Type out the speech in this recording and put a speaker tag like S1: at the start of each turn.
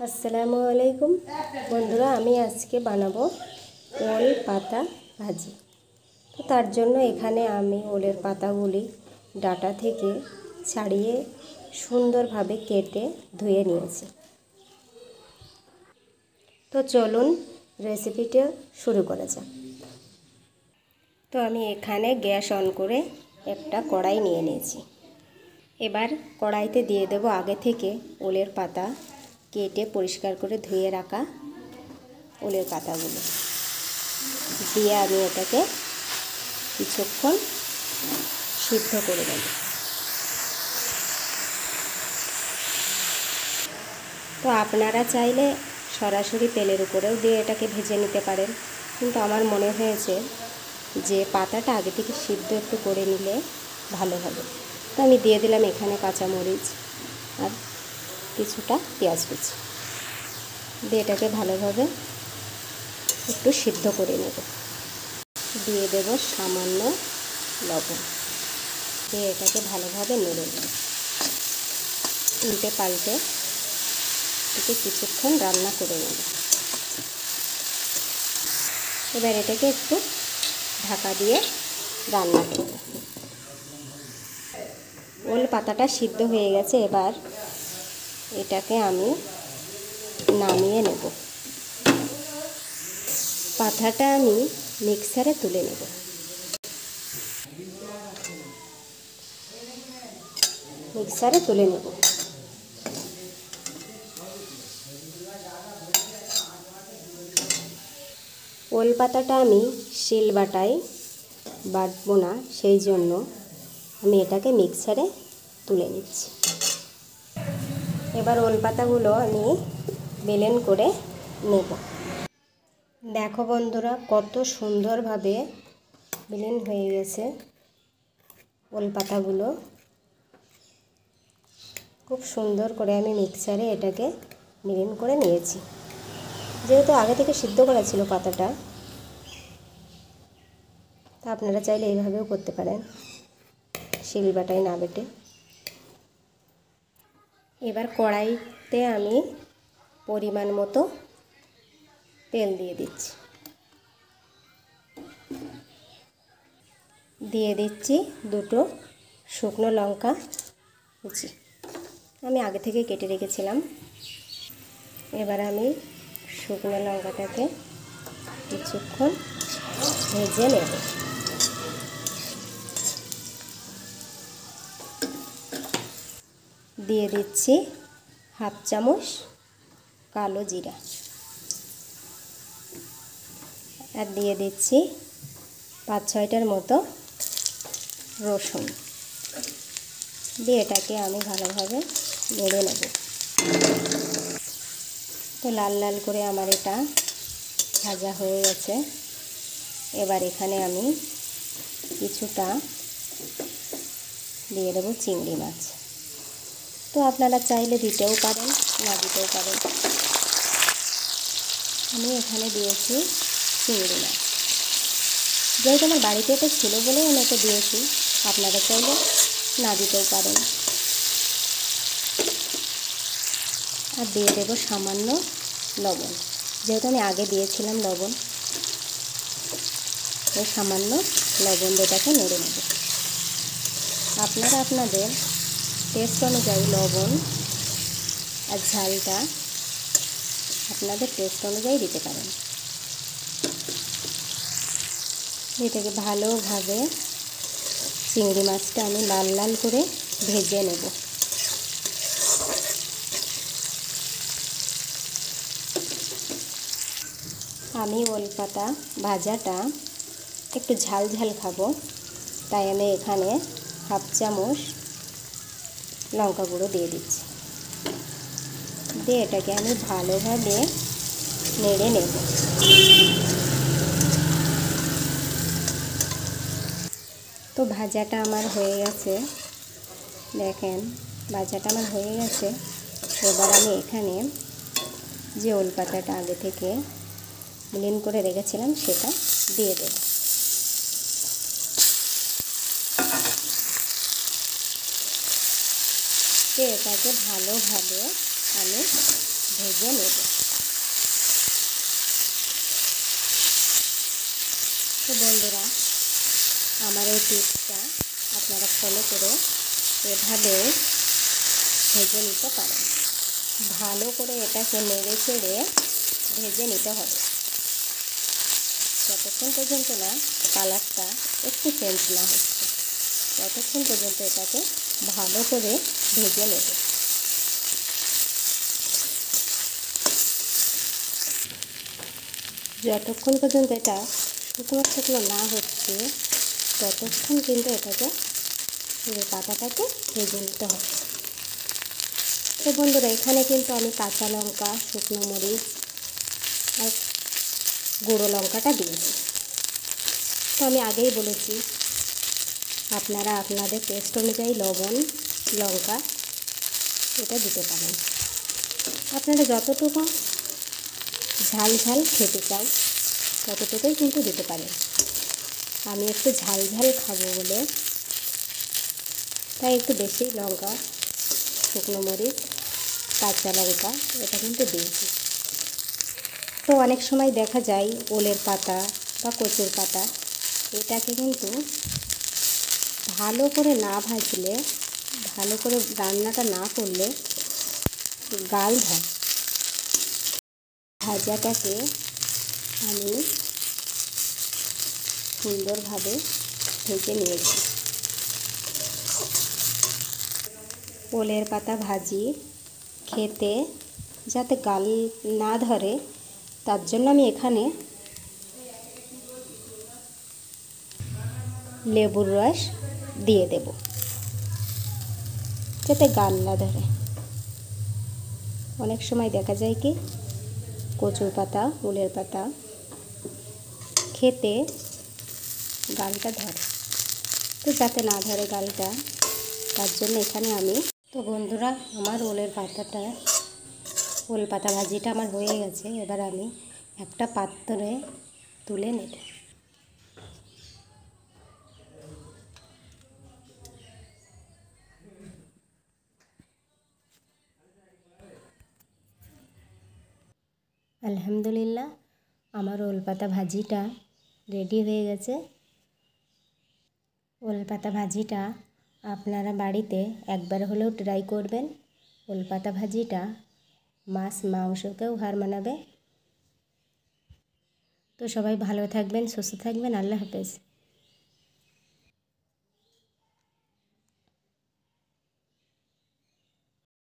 S1: আসসালামু আলাইকুম বন্ধুরা, আমি আজকে বানাবো ওল পাতা ভাজি। তো তার জন্য এখানে আমি ওলের পাতাগুলি ডাঁটা থেকে ছাড়িয়ে সুন্দরভাবে কেটে ধুয়ে নিয়েছি। তো চলুন রেসিপিটা শুরু করা যাক। তো আমি এখানে গ্যাস অন করে একটা কড়াই নিয়ে নিয়েছি। এবার কড়াইতে দিয়ে দেব আগে থেকে ওলের পাতা কেটে পরিষ্কার করে ধুয়ে রাখা ওলের পাতাগুলো দিয়ে আমি এটাকে কিছুক্ষণ সিদ্ধ করে নেব। তো আপনারা চাইলে সরাসরি তেলের উপরেও দিয়ে এটাকে ভেজে নিতে পারেন, কিন্তু আমার মনে হয়েছে যে পাতাটা আগে থেকে সিদ্ধ একটু করে নিলে ভালো হবে। তো আমি দিয়ে দিলাম এখানে কাঁচামরিচ আর কিছুটা পেঁয়াজ কুচি দিয়ে এটাকে ভালোভাবে একটু সিদ্ধ করে নেব। দিয়ে দেব সামান্য লবণ দিয়ে এটাকে ভালোভাবে নেড়ে নেব। উল্টে পাল্টে এটাকে কিছুক্ষণ রান্না করে নেব। এবার এটাকে একটু ঢাকা দিয়ে রান্না করব। ওল পাতাটা সিদ্ধ হয়ে গেছে, এবার এটাকে আমি নামিয়ে নেব। পাতাটা আমি মিক্সারে তুলে নেব। ওল পাতাটা আমি শিলবাটায় বাটবো না, সেই জন্য আমি এটাকে মিক্সারে তুলে নিচ্ছি। এবার ওল পাতাগুলো আমি ব্লেন্ড করে নেব। দেখো বন্ধুরা, কত সুন্দরভাবে ব্লেন্ড হয়ে গেছে ওল পাতাগুলো। খুব সুন্দর করে আমি মিক্সারে এটাকে ব্লেন্ড করে নিয়েছি। যেহেতু আগে থেকে সিদ্ধ করা ছিল পাতাটা, তা আপনারা চাইলে এইভাবেও করতে পারেন, শিলবাটায় না বেটে। এবার কড়াইতে আমি পরিমাণ মতো তেল দিয়ে দিচ্ছি। দিয়ে দিচ্ছি দুটো শুকনো লঙ্কা কুচি, আমি আগে থেকে কেটে রেখেছিলাম। এবার আমি শুকনো লঙ্কাটাকে কিছুক্ষণ ভেজে নেব। দিয়ে দিচ্ছি হাফ চামচ কালো জিরা আর দিয়ে দিচ্ছি 5-6টার মতো রসুন দিয়ে এটাকে আমি ভালোভাবে নেড়ে নেব। তো লাল লাল করে আমার এটা ভাজা হয়ে গেছে। এবার এখানে আমি কিছুটা দিয়ে দেবো চিংড়ি মাছ। তো আপনারা চাইলে দিতেও পারেন, না দিতেও পারেন। আমি এখানে দিয়েছি চিংড়ি মাছ, যেহেতু আমার বাড়িতে এটা ছিল বলেই আমি এটা দিয়েছি। আপনারা চাইলে না দিতেও পারেন। আর দিয়ে দেবো সামান্য লবণ, যেহেতু আমি আগে দিয়েছিলাম লবণ, ওই সামান্য লবণ দিয়েটাকে নেড়ে নেব। আপনারা আপনাদের টেস্ট অনুযায়ী লবণ আর ঝালটা আপনাদের টেস্ট অনুযায়ী দিতে পারেন। এটাকে ভালোভাবে চিংড়ি মাছটা আমি লাল লাল করে ভেজে নেব। আমি ওল পাতা ভাজাটা একটু ঝাল ঝাল খাবো, তাই আমি এখানে হাফ চামচ লঙ্কা গুঁড়ো দিয়ে দিচ্ছি। দিয়ে এটাকে আমি ভালোভাবে নেড়ে নেব। তো ভাজাটা আমার হয়ে গেছে, দেখেন ভাজাটা আমার হয়ে গেছে। এবার আমি এখানে যে ওল পাতাটা আগে থেকে ব্লেন্ড করে রেখেছিলাম সেটা দিয়ে দেব। এটাকে ভালোভাবে আমি ভেজে নেব। তো বন্ধুরা, আমার এই টিপসটা আপনারা ফলো করে এভাবে ভেজে নিতে পারেন। ভালো করে এটাকে নেড়ে চেড়ে ভেজে নিতে হবে যতক্ষণ পর্যন্ত না কালারটা একটু চেঞ্জ না হচ্ছে, ততক্ষণ পর্যন্ত এটাকে ভালো করে ভেজে নেব। যতক্ষণ পর্যন্ত এটা শুকনো শুকনো না হচ্ছে, ততক্ষণ কিন্তু এটাকে পুরো পাতাটাকে ভেজে নিতে হবে। তো বন্ধুরা, এখানে কিন্তু আমি কাঁচা লঙ্কা, শুকনো মরিচ আর গুঁড়ো লঙ্কাটা দিয়েছি। তো আমি আগেই বলেছি, আপনারা আপনাদের টেস্ট অনুযায়ী লবণ, লঙ্কা এটা দিতে পারেন। আপনারা যতটুকু ঝাল ঝাল খেতে চাও ততটুকুই কিন্তু দিতে পারেন। আমি একটু ঝাল ঝাল খাবো বলে তাই একটু বেশি লঙ্কা, শুকনো মরিচ, কাঁচা লঙ্কা এটা কিন্তু দিয়েছি। তো অনেক সময় দেখা যায় ওলের পাতা বা কচুর পাতা এটাকে কিন্তু ভালো করে না ভাজলে, ভালো করে রান্নাটা না করলে গাল ধরে। ভাজাটাকে আমি সুন্দরভাবে ভেজে নিয়েছি। ওলের পাতা ভাজি খেতে যাতে গাল না ধরে, তার জন্য আমি এখানে লেবুর রস দিয়ে দেব যাতে গাল না ধরে। অনেক সময় দেখা যায় কি কচুর পাতা, ওলের পাতা খেতে গালটা ধরে, তো যাতে না ধরে গালটা, তার জন্য এখানে আমি। তো বন্ধুরা, আমার ওল পাতা ভাজিটা আমার হয়ে গেছে। এবার আমি একটা পাত্রে তুলে নেব। আলহামদুলিল্লাহ, আমার ওল পাতা ভাজিটা রেডি হয়ে গেছে। ওল পাতা ভাজিটা আপনারা বাড়িতে একবার হলেও ট্রাই করবেন। ওল পাতা ভাজিটা মাছ মাংসকেও হার মানাবে। তো সবাই ভালো থাকবেন, সুস্থ থাকবেন। আল্লাহ হাফেজ।